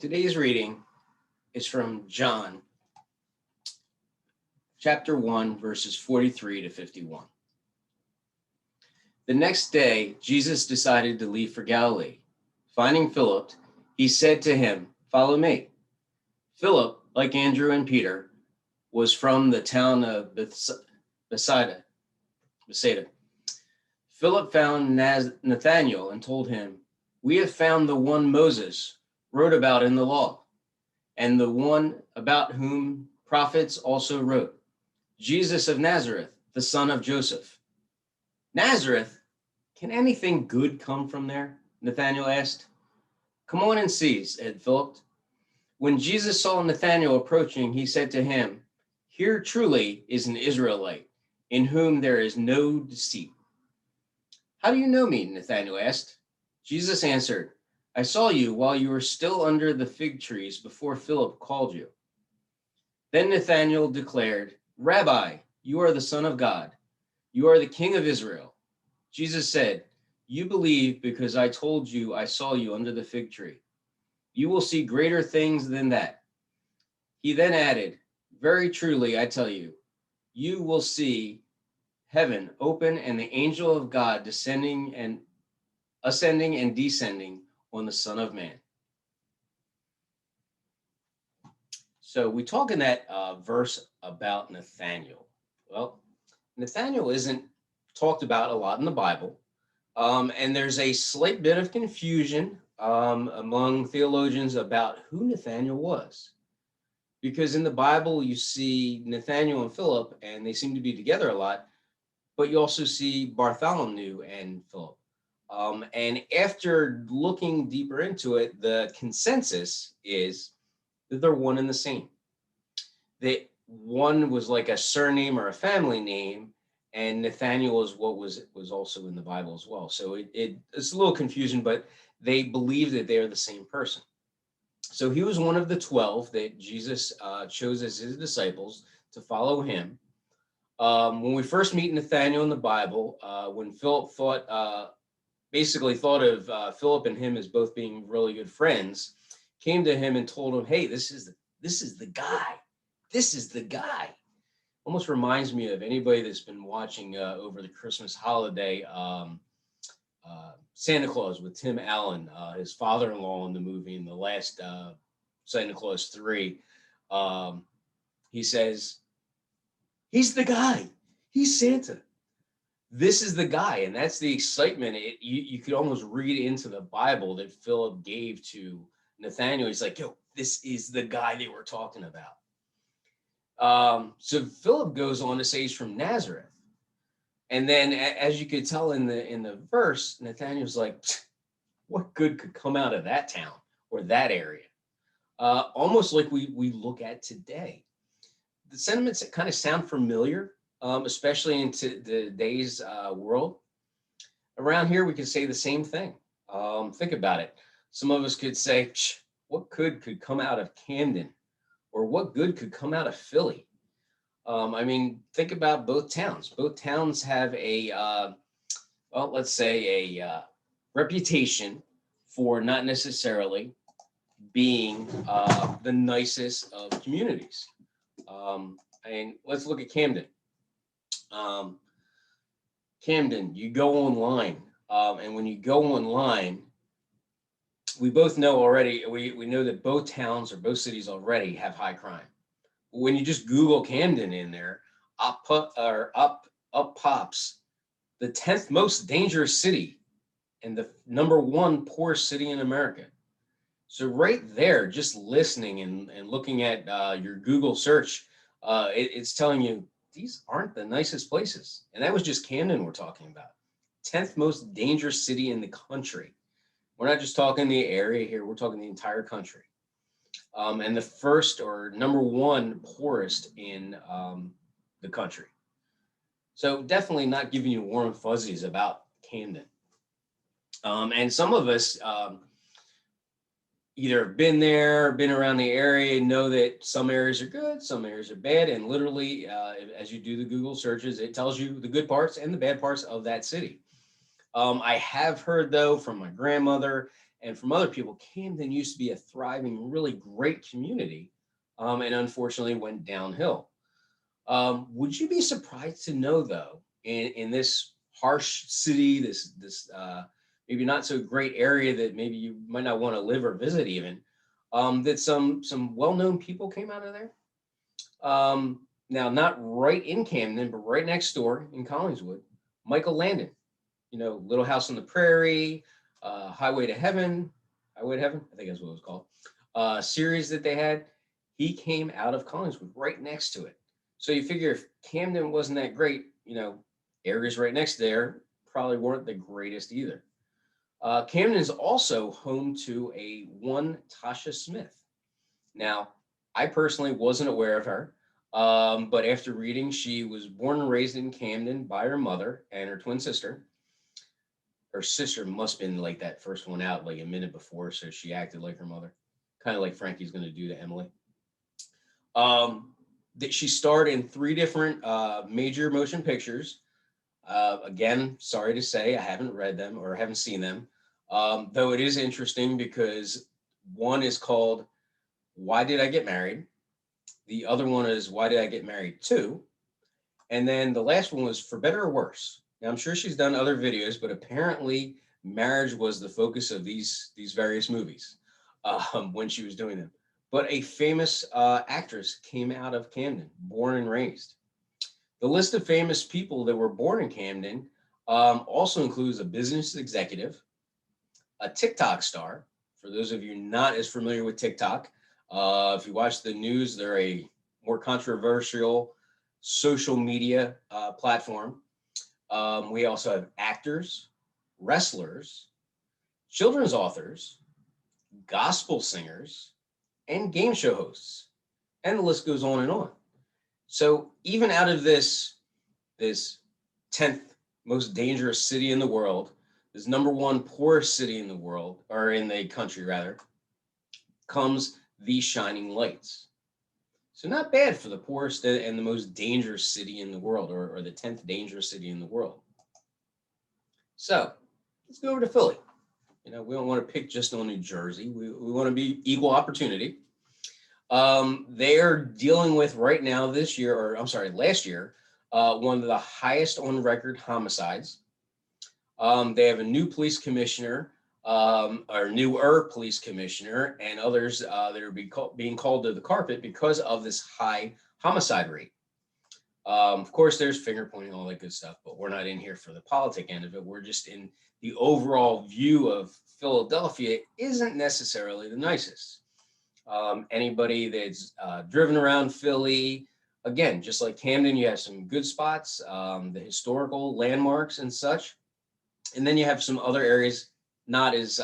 Today's reading is from John chapter 1, verses 43 to 51. The next day, Jesus decided to leave for Galilee. Finding Philip, he said to him, "Follow me." Philip, like Andrew and Peter, was from the town of Bethsaida. Philip found Nathanael and told him, "We have found the one Moses wrote about in the law, and the one about whom prophets also wrote, Jesus of Nazareth, the son of Joseph." "Nazareth? Can anything good come from there?" Nathanael asked. "Come on and see," said Philip. When Jesus saw Nathanael approaching, he said to him, "Here truly is an Israelite, in whom there is no deceit." "How do you know me?" Nathanael asked. Jesus answered, "I saw you while you were still under the fig trees before Philip called you." Then Nathanael declared, "Rabbi, you are the Son of God. You are the King of Israel." Jesus said, "You believe because I told you I saw you under the fig tree. You will see greater things than that." He then added, "Very truly, I tell you, you will see heaven open and the angel of God descending and ascending and descending on the Son of Man." So we talk in that verse about Nathanael. Well, Nathanael isn't talked about a lot in the Bible. And there's a slight bit of confusion among theologians about who Nathanael was. Because in the Bible, you see Nathanael and Philip, and they seem to be together a lot, but you also see Bartholomew and Philip. And after looking deeper into it, the consensus is that they're one and the same. That one was like a surname or a family name, and Nathaniel is what was also in the Bible as well. So it's a little confusing, but they believe that they are the same person. So he was one of the 12 that Jesus chose as his disciples to follow him. When we first meet Nathaniel in the Bible, when Philip basically thought of Philip and him as both being really good friends, came to him and told him, "Hey, this is the guy. This is the guy." Almost reminds me of anybody that's been watching over the Christmas holiday, Santa Claus with Tim Allen, his father-in-law in the movie in the last Santa Claus 3. He says, "He's the guy. He's Santa. This is the guy." And that's the excitement. You could almost read into the Bible that Philip gave to Nathanael. He's like, "Yo, this is the guy they were talking about." So Philip goes on to say he's from Nazareth. And then as you could tell in the verse, Nathanael's like, what good could come out of that town or that area? Almost like we look at today. The sentiments that kind of sound familiar, especially in today's world. Around here, we could say the same thing. Think about it. Some of us could say, what good could come out of Camden? Or what good could come out of Philly? I mean, think about both towns. Both towns have let's say a reputation for not necessarily being the nicest of communities. And let's look at Camden. Um, Camden, you go online, and when you go online, we both know already, we know that both towns or both cities already have high crime. When you just Google Camden in there, up pops the 10th most dangerous city and the number one poorest city in America. So right there, just listening and looking at your Google search, it's telling you these aren't the nicest places. And that was just Camden we're talking about. 10th most dangerous city in the country. We're not just talking the area here, we're talking the entire country. And the first or number one poorest in the country. So definitely not giving you warm fuzzies about Camden. And some of us either have been there, been around the area, know that some areas are good, some areas are bad. And literally, as you do the Google searches, it tells you the good parts and the bad parts of that city. I have heard, though, from my grandmother and from other people, Camden used to be a thriving, really great community, and unfortunately went downhill. Would you be surprised to know, though, in this harsh city, this maybe not so great area that maybe you might not want to live or visit even, that some well-known people came out of there? Now, not right in Camden, but right next door in Collingswood, Michael Landon, Little House on the Prairie, Highway to Heaven, I think that's what it was called, series that they had. He came out of Collingswood, right next to it. So you figure if Camden wasn't that great, areas right next there probably weren't the greatest either. Camden is also home to a one Tasha Smith. Now, I personally wasn't aware of her, but after reading, she was born and raised in Camden by her mother and her twin sister. Her sister must have been like that first one out like a minute before, so she acted like her mother, kind of like Frankie's going to do to Emily. That she starred in three different major motion pictures. Again, sorry to say, I haven't read them or haven't seen them. Though it is interesting because one is called Why Did I Get Married? The other one is Why Did I Get Married Too? And then the last one was For Better or Worse. Now, I'm sure she's done other videos, but apparently marriage was the focus of these various movies when she was doing them. But a famous actress came out of Camden, born and raised. The list of famous people that were born in Camden also includes a business executive, a TikTok star. For those of you not as familiar with TikTok, if you watch the news, they're a more controversial social media platform. We also have actors, wrestlers, children's authors, gospel singers, and game show hosts. And the list goes on and on. So even out of this 10th most dangerous city in the world, this number one poorest city in the world, or in the country rather, comes these shining lights. So not bad for the poorest and the most dangerous city in the world, or the 10th dangerous city in the world. So let's go over to Philly. We don't want to pick just on New Jersey. We want to be equal opportunity. They are dealing with right now this year, or I'm sorry, last year, one of the highest on record homicides. They have a new police commissioner, or newer police commissioner, and others that are being called to the carpet because of this high homicide rate. Of course, there's finger pointing, all that good stuff, but we're not in here for the politic end of it. We're just in the overall view of Philadelphia isn't necessarily the nicest. Anybody that's driven around Philly, again, just like Camden, you have some good spots, the historical landmarks and such, and then you have some other areas not as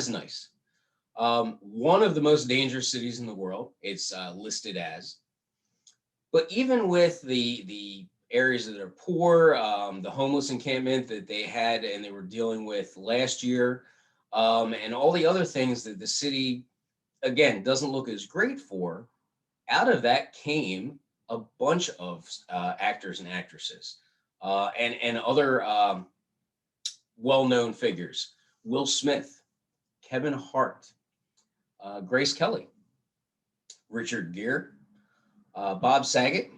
nice. One of the most dangerous cities in the world, it's listed as. But even with the areas that are poor, the homeless encampment that they had and they were dealing with last year, and all the other things that the city, again, doesn't look as great for, out of that came a bunch of actors and actresses and other well-known figures. Will Smith, Kevin Hart, Grace Kelly, Richard Gere, Bob Saget,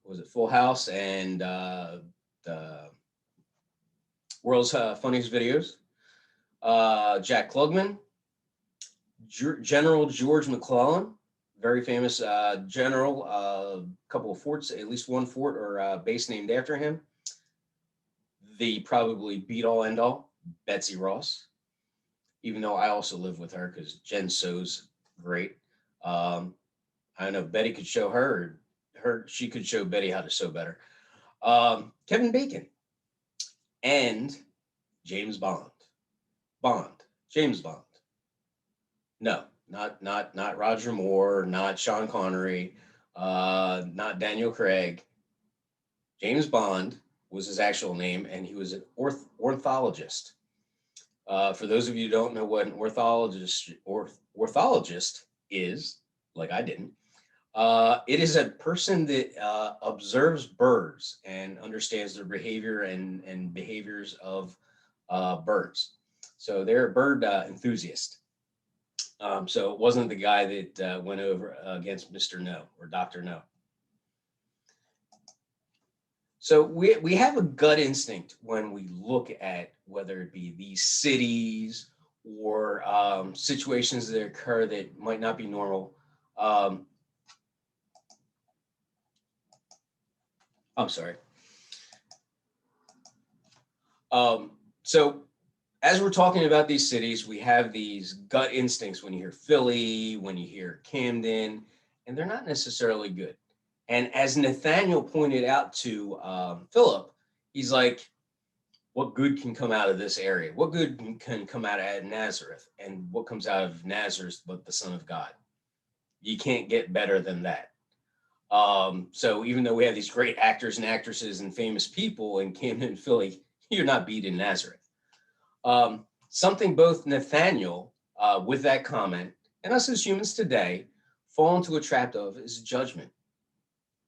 was it Full House and the World's Funniest Videos, Jack Klugman, General George McClellan, very famous general, a couple of forts, at least one fort or base named after him. The probably beat all end all, Betsy Ross, even though I also live with her because Jen sews great. I don't know if Betty could show she could show Betty how to sew better. Kevin Bacon and James Bond. James Bond. No, not Roger Moore, not Sean Connery, not Daniel Craig. James Bond was his actual name, and he was an ornithologist. For those of you who don't know what an ornithologist is, like I didn't, It is a person that observes birds and understands their behavior and behaviors of birds. So they're a bird enthusiast. So it wasn't the guy that went over against Mr. No or Dr. No. So we have a gut instinct when we look at whether it be these cities or situations that occur that might not be normal. Um, I'm sorry. Um, so as we're talking about these cities, we have these gut instincts when you hear Philly, when you hear Camden, and they're not necessarily good. And as Nathaniel pointed out to Philip, he's like, what good can come out of this area? What good can come out of Nazareth? And what comes out of Nazareth but the Son of God? You can't get better than that. So even though we have these great actors and actresses and famous people in Camden and Philly, you're not beating Nazareth. Something both Nathaniel, with that comment, and us as humans today fall into a trap of is judgment.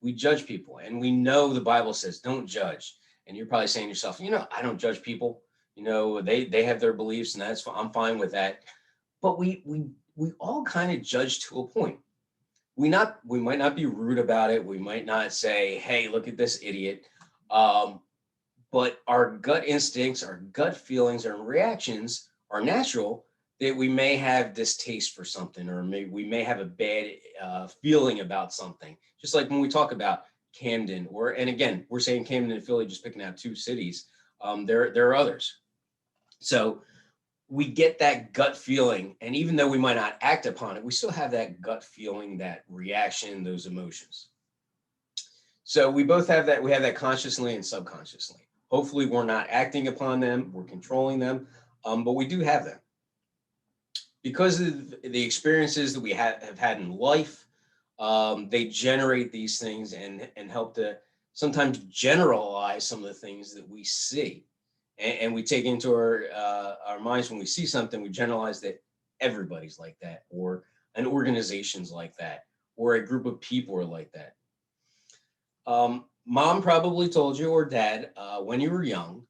We judge people, and we know the Bible says don't judge. And you're probably saying to yourself, I don't judge people. They have their beliefs, and I'm fine with that. But we all kind of judge to a point. We might not be rude about it. We might not say, hey, look at this idiot. But our gut instincts, our gut feelings, our reactions are natural that we may have distaste for something, or we may have a bad feeling about something. Just like when we talk about Camden, and again, we're saying Camden and Philly, just picking out two cities. There are others. So we get that gut feeling, and even though we might not act upon it, we still have that gut feeling, that reaction, those emotions. So we both have that. We have that consciously and subconsciously. Hopefully, we're not acting upon them, we're controlling them, but we do have them. Because of the experiences that we have had in life, they generate these things and help to sometimes generalize some of the things that we see. And we take into our minds when we see something, we generalize that everybody's like that, or an organization's like that, or a group of people are like that. Mom probably told you, or dad, when you were young,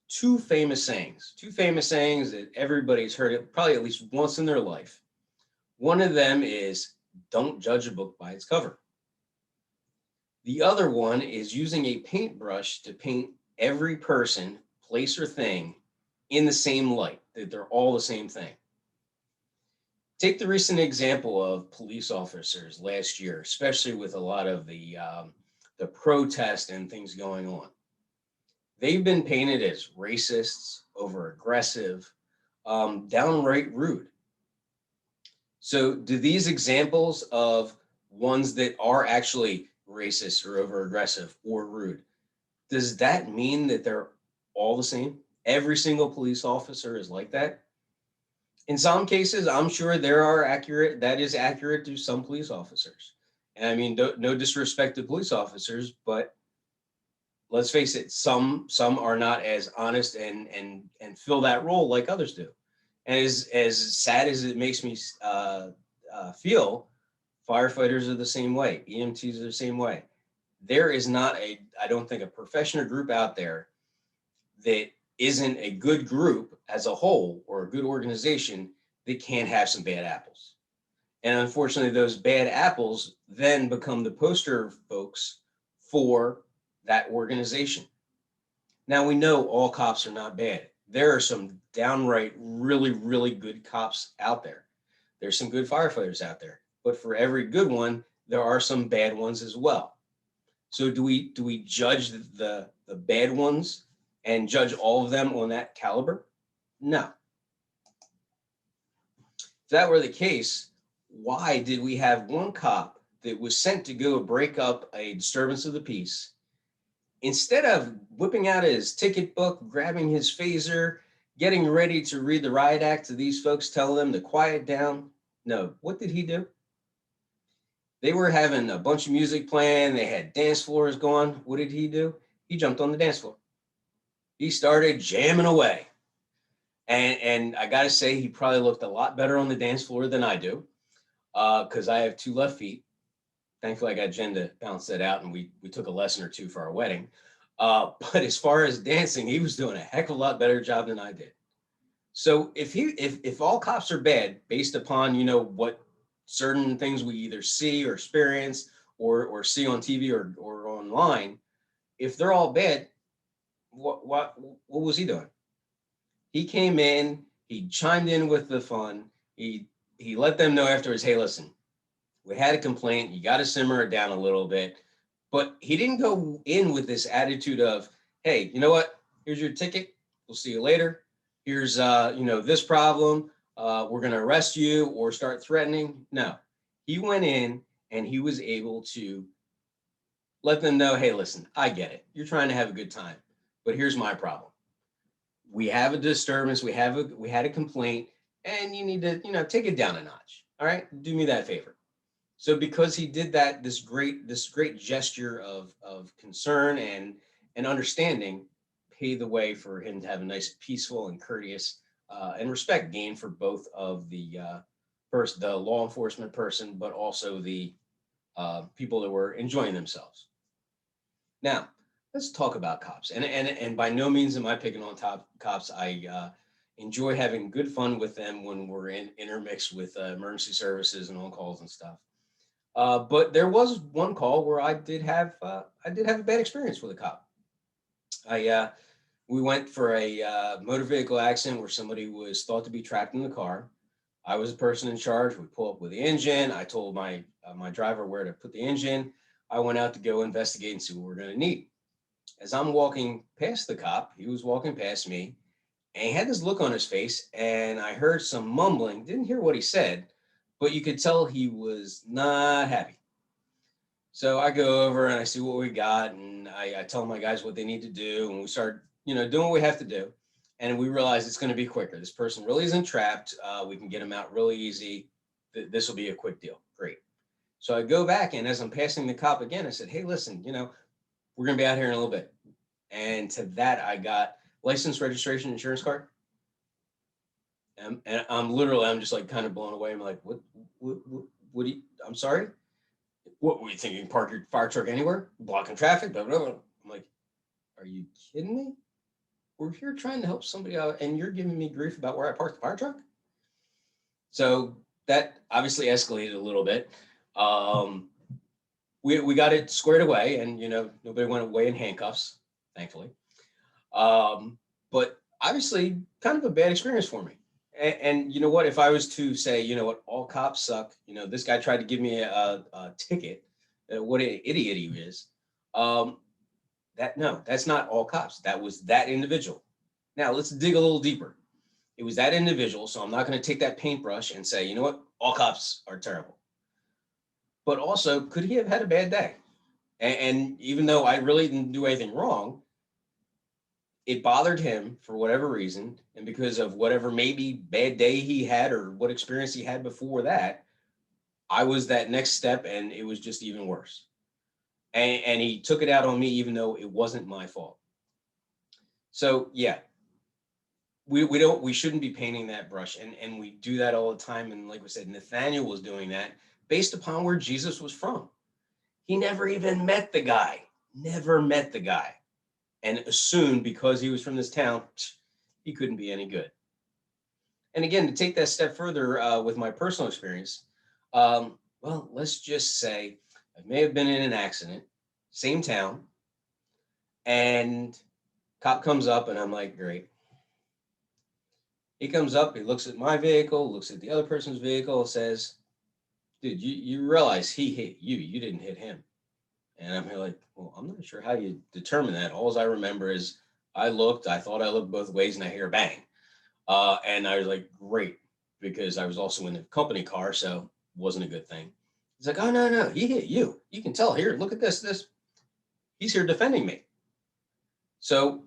two famous sayings that everybody's heard it probably at least once in their life. One of them is, don't judge a book by its cover. The other one is using a paintbrush to paint every person, place, or thing in the same light, that they're all the same thing. Take the recent example of police officers last year, especially with a lot of the protest and things going on. They've been painted as racists, over aggressive, downright rude. So do these examples of ones that are actually racist or over aggressive or rude, does that mean that they're all the same? Every single police officer is like that? In some cases, I'm sure that is accurate to some police officers. And I mean, no disrespect to police officers, but let's face it, some are not as honest and fill that role like others do. And as sad as it makes me feel, firefighters are the same way, EMTs are the same way. There is not I don't think, a profession or group out there that isn't a good group as a whole, or a good organization, that can't have some bad apples. And unfortunately, those bad apples then become the poster folks for that organization. Now, we know all cops are not bad. There are some downright really, really good cops out there. There's some good firefighters out there. But for every good one, there are some bad ones as well. So do we judge the bad ones and judge all of them on that caliber? No. If that were the case, why did we have one cop that was sent to go break up a disturbance of the peace, instead of whipping out his ticket book, grabbing his phaser, getting ready to read the riot act to these folks, tell them to quiet down? No. What did he do? They were having a bunch of music playing. They had dance floors going. What did he do? He jumped on the dance floor. He started jamming away. And I got to say, he probably looked a lot better on the dance floor than I do, because I have two left feet. Thankfully, I got Jen to balance that out, and we took a lesson or two for our wedding. But as far as dancing, he was doing a heck of a lot better job than I did. So if all cops are bad based upon what certain things we either see or experience or see on TV or online, if they're all bad, what was he doing? He came in, he chimed in with the fun. He let them know afterwards, hey, listen, we had a complaint. You got to simmer it down a little bit. But he didn't go in with this attitude of, hey, you know what? Here's your ticket. We'll see you later. Here's, this problem. We're going to arrest you or start threatening. No, he went in and he was able to let them know, hey, listen, I get it. You're trying to have a good time, but here's my problem. We have a disturbance. We had a complaint, and you need to, take it down a notch. All right, do me that favor. So because he did that, this great gesture of concern and understanding paved the way for him to have a nice, peaceful, and courteous and respect gain for both of the first the law enforcement person, but also the people that were enjoying themselves. Now, let's talk about cops. And by no means am I picking on top cops. I enjoy having good fun with them when we're intermixed with emergency services and on calls and stuff. But there was one call where I did have a bad experience with a cop. I We went for a motor vehicle accident where somebody was thought to be trapped in the car. I was the person in charge. We pull up with the engine. I told my driver where to put the engine. I went out to go investigate and see what we're going to need. As I'm walking past the cop, he was walking past me, and he had this look on his face, and I heard some mumbling. Didn't hear what he said, but you could tell he was not happy. So I go over and I see what we got, and I tell my guys what they need to do, and we start, doing what we have to do. And we realize it's going to be quicker. This person really isn't trapped. We can get them out really easy. This will be a quick deal. Great. So I go back, and as I'm passing the cop again, I said, "Hey, listen, we're going to be out here in a little bit." And to that, I got license, registration, insurance card. And I'm just like kind of blown away. I'm like, what do you, I'm sorry? What were you thinking? Park your fire truck anywhere? Blocking traffic? Blah, blah, blah. I'm like, are you kidding me? We're here trying to help somebody out, and you're giving me grief about where I parked the fire truck? So that obviously escalated a little bit. Um, we got it squared away, and nobody went away in handcuffs, thankfully. But obviously, kind of a bad experience for me. And you know what? If I was to say, you know what, all cops suck. This guy tried to give me a ticket. What an idiot he is. Um, that no, that's not all cops. That was that individual. Now let's dig a little deeper. It was that individual, so I'm not going to take that paintbrush and say, you know what, all cops are terrible. But also, could he have had a bad day? And even though I really didn't do anything wrong, it bothered him for whatever reason, and because of whatever maybe bad day he had or what experience he had before that, I was that next step, and it was just even worse. And he took it out on me, even though it wasn't my fault. So yeah, we shouldn't be painting that brush, and we do that all the time. And like we said, Nathaniel was doing that based upon where Jesus was from. He never even met the guy, never met the guy, and assumed because he was from this town, he couldn't be any good. And again, to take that step further with my personal experience, well, let's just say I may have been in an accident, same town, and cop comes up, and I'm like, great. He comes up, he looks at my vehicle, looks at the other person's vehicle, says, dude, you realize he hit you, you didn't hit him. And I'm here like, well, I'm not sure how you determine that. All I remember is I thought I looked both ways, and I hear bang. And I was like, great, because I was also in the company car, so it wasn't a good thing. He's like, oh, no, no, he hit you. You can tell here. Look at this. He's here defending me. So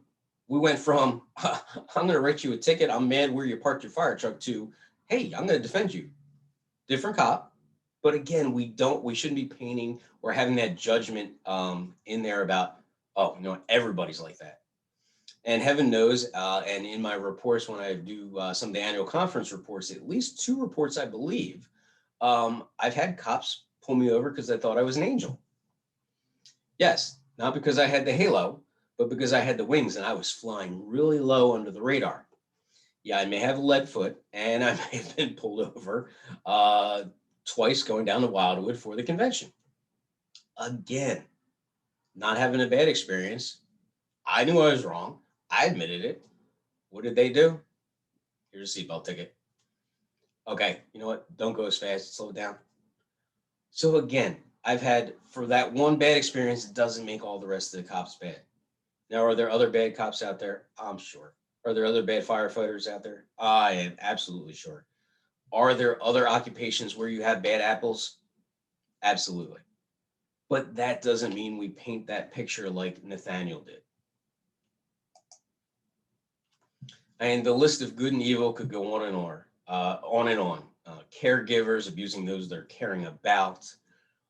we went from, I'm going to write you a ticket. I'm mad where you parked your fire truck to, hey, I'm going to defend you. Different cop. But again, we shouldn't be painting or having that judgment in there about, oh, everybody's like that. And heaven knows, and in my reports, when I do some of the annual conference reports, at least two reports, I believe, I've had cops pull me over because I thought I was an angel. Yes, not because I had the halo, but because I had the wings and I was flying really low under the radar. Yeah, I may have a lead foot and I may have been pulled over uh, twice going down to Wildwood for the convention. Again, not having a bad experience. I knew I was wrong. I admitted it. What did they do? Here's a seatbelt ticket. Okay, you know what? Don't go as fast. Slow down. So again, I've had for that one bad experience, it doesn't make all the rest of the cops bad. Now, are there other bad cops out there? I'm sure. Are there other bad firefighters out there? I am absolutely sure. Are there other occupations where you have bad apples? Absolutely. But that doesn't mean we paint that picture like Nathaniel did. And the list of good and evil could go on and on, on and on. Caregivers abusing those they're caring about,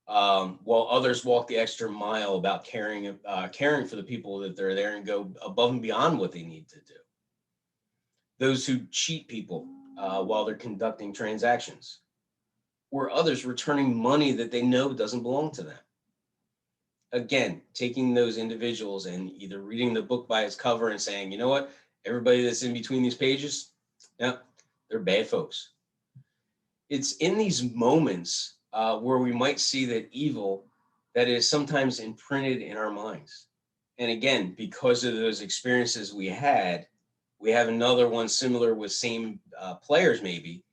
while others walk the extra mile about caring for the people that they're there and go above and beyond what they need to do. Those who cheat people while they're conducting transactions, or others returning money that they know doesn't belong to them. Again, taking those individuals and either reading the book by its cover and saying, you know what, everybody that's in between these pages, yeah, they're bad folks. It's in these moments where we might see that evil that is sometimes imprinted in our minds. And again, because of those experiences we have another one similar with same players maybe,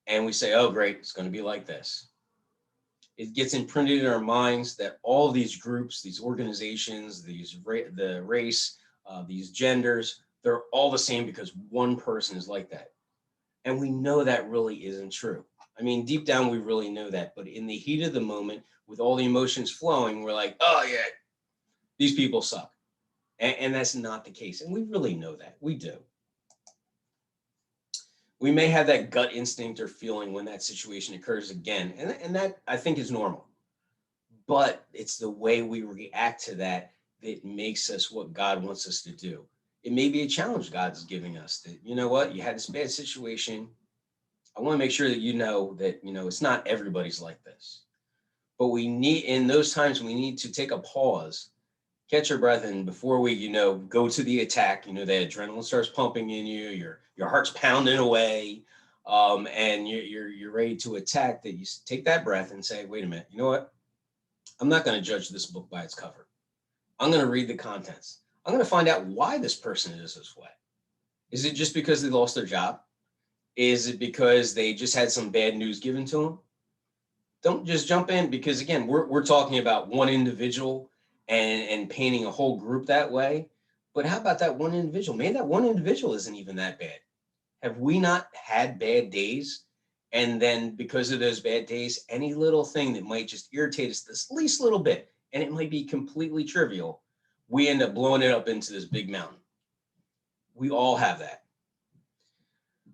and we say, oh, great, it's going to be like this. It gets imprinted in our minds that all these groups, these organizations, the race, these genders, they're all the same because one person is like that. And we know that really isn't true. I mean, deep down, we really know that. But in the heat of the moment, with all the emotions flowing, we're like, oh, yeah, these people suck. And that's not the case. And we really know that. We do. We may have that gut instinct or feeling when that situation occurs again. And that I think is normal. But it's the way we react to that that makes us what God wants us to do. It may be a challenge God's giving us that, you know what, you had this bad situation. I want to make sure that you know that, you know, it's not everybody's like this. But we need, in those times, we need to take a pause, catch your breath, and before we, you know, go to the attack, you know, the adrenaline starts pumping in you, your heart's pounding away, and you're ready to attack. That you take that breath and say, wait a minute, you know what? I'm not going to judge this book by its cover. I'm going to read the contents. I'm going to find out why this person is this way. Is it just because they lost their job? Is it because they just had some bad news given to them? Don't just jump in because again, we're talking about one individual and painting a whole group that way. But how about that one individual? Maybe that one individual isn't even that bad. Have we not had bad days? And then because of those bad days, any little thing that might just irritate us this least little bit, and it might be completely trivial, we end up blowing it up into this big mountain. We all have that.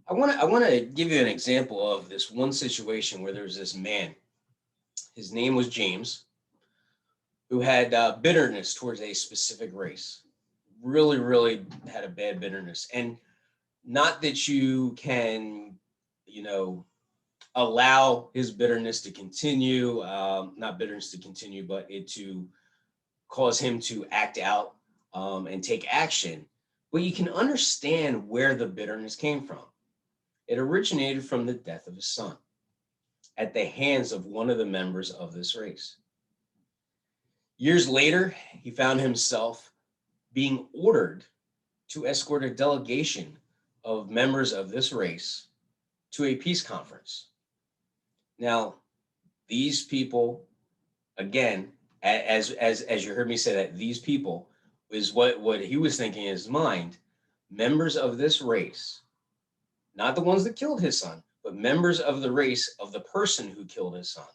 I want to give you an example of this one situation where there was this man. His name was James, who had bitterness towards a specific race. Really, really had a bad bitterness, and not that you can, you know, allow his bitterness to continue, not bitterness to continue, but it to cause him to act out and take action. But you can understand where the bitterness came from. It originated from the death of his son at the hands of one of the members of this race. Years later, he found himself being ordered to escort a delegation of members of this race to a peace conference. Now, these people, again, as you heard me say that, these people is what he was thinking in his mind, members of this race, not the ones that killed his son, but members of the race of the person who killed his son.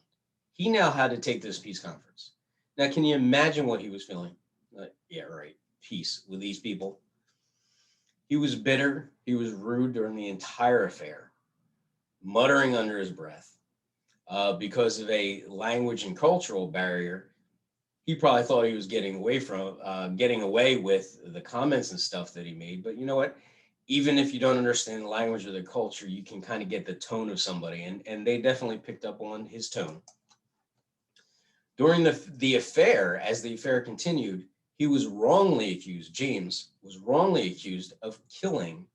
He now had to take this peace conference. Now, can you imagine what he was feeling? Yeah, right. Peace with these people. He was bitter. He was rude during the entire affair, muttering under his breath because of a language and cultural barrier. He probably thought he was getting away with the comments and stuff that he made. But you know what? Even if you don't understand the language or the culture, you can kind of get the tone of somebody, and they definitely picked up on his tone. During the affair, as the affair continued, he was wrongly accused, James was wrongly accused of killing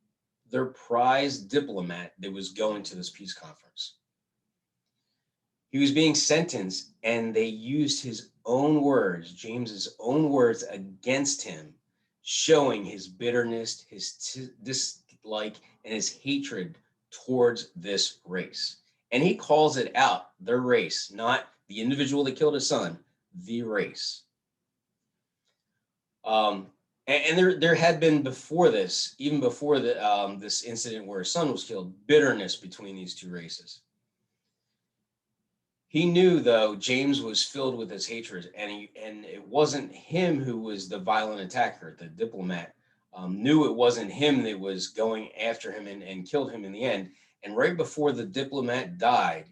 their prize diplomat that was going to this peace conference. He was being sentenced, and they used his own words, James's own words, against him, showing his bitterness, his dislike, and his hatred towards this race. And he calls it out, the race, not the individual that killed his son, the race. And there had been before this, even before this incident where his son was killed, bitterness between these two races. He knew, though, James was filled with his hatred, and it wasn't him who was the violent attacker. The diplomat knew it wasn't him that was going after him and killed him in the end. And right before the diplomat died,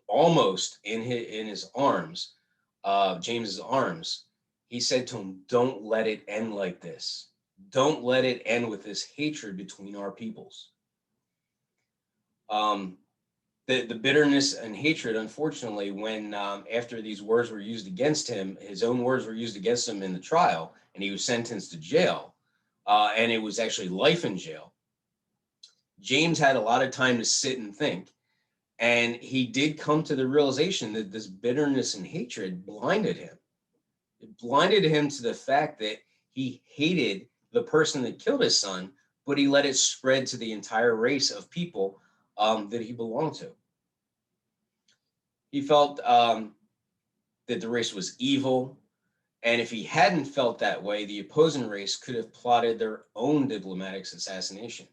almost in his arms, James's arms, he said to him, "Don't let it end like this. Don't let it end with this hatred between our peoples." The bitterness and hatred, unfortunately, when after these words were used against him, his own words were used against him in the trial, and he was sentenced to jail, and it was actually life in jail. James had a lot of time to sit and think, and he did come to the realization that this bitterness and hatred blinded him. It blinded him to the fact that he hated the person that killed his son, but he let it spread to the entire race of people that he belonged to. He felt that the race was evil, and if he hadn't felt that way, the opposing race could have plotted their own diplomatic assassination.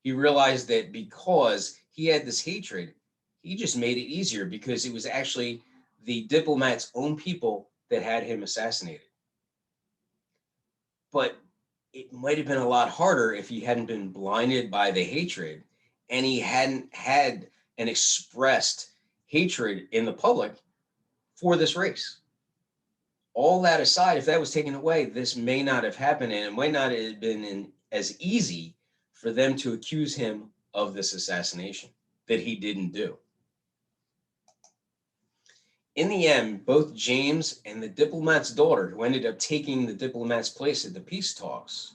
He realized that because he had this hatred, he just made it easier because it was actually the diplomat's own people that had him assassinated. But it might have been a lot harder if he hadn't been blinded by the hatred and he hadn't had and expressed hatred in the public for this race. All that aside, if that was taken away, this may not have happened, and it might not have been as easy for them to accuse him of this assassination that he didn't do. In the end, both James and the diplomat's daughter, who ended up taking the diplomat's place at the peace talks,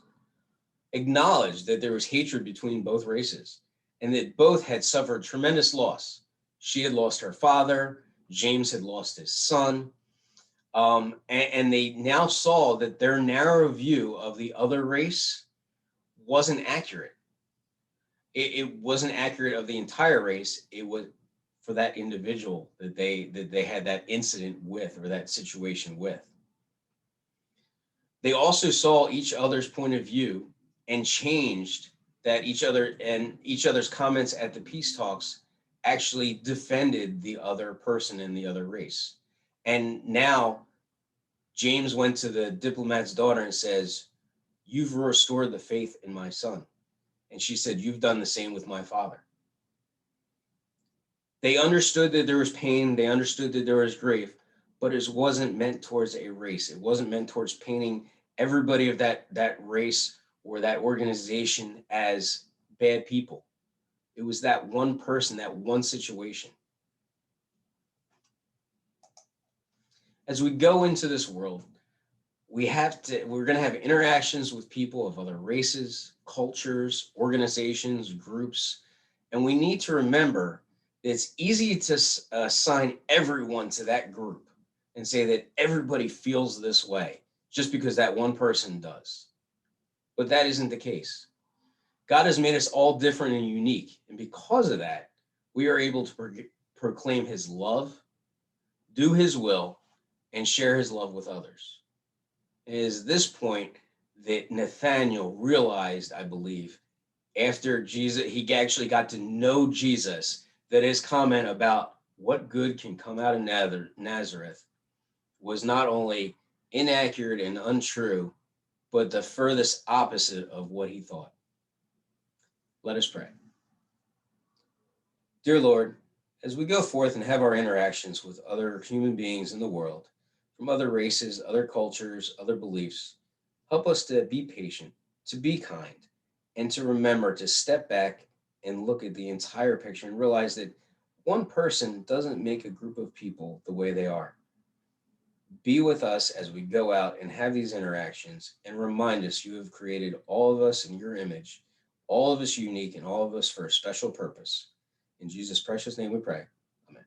acknowledged that there was hatred between both races and that both had suffered tremendous loss. She had lost her father, James had lost his son, and they now saw that their narrow view of the other race wasn't accurate. It wasn't accurate of the entire race. It was for that individual that they had that incident with, or that situation with. They also saw each other's point of view and changed that each other's comments at the peace talks actually defended the other person in the other race. And now James went to the diplomat's daughter and says, "You've restored the faith in my son." And she said, "You've done the same with my father." They understood that there was pain. They understood that there was grief, but it wasn't meant towards a race. It wasn't meant towards painting everybody of that race or that organization as bad people. It was that one person, that one situation. As we go into this world, we're going to have interactions with people of other races, cultures, organizations, groups, and we need to remember that it's easy to assign everyone to that group and say that everybody feels this way just because that one person does. But that isn't the case. God has made us all different and unique, and because of that, we are able to proclaim his love, do his will, and share his love with others. It is this point that Nathanael realized, I believe, after Jesus, he actually got to know Jesus, that his comment about what good can come out of Nazareth was not only inaccurate and untrue, but the furthest opposite of what he thought. Let us pray. Dear Lord, as we go forth and have our interactions with other human beings in the world, from other races, other cultures, other beliefs, help us to be patient, to be kind, and to remember to step back and look at the entire picture and realize that one person doesn't make a group of people the way they are. Be with us as we go out and have these interactions, and remind us you have created all of us in your image, all of us unique, and all of us for a special purpose. In Jesus' precious name we pray. Amen.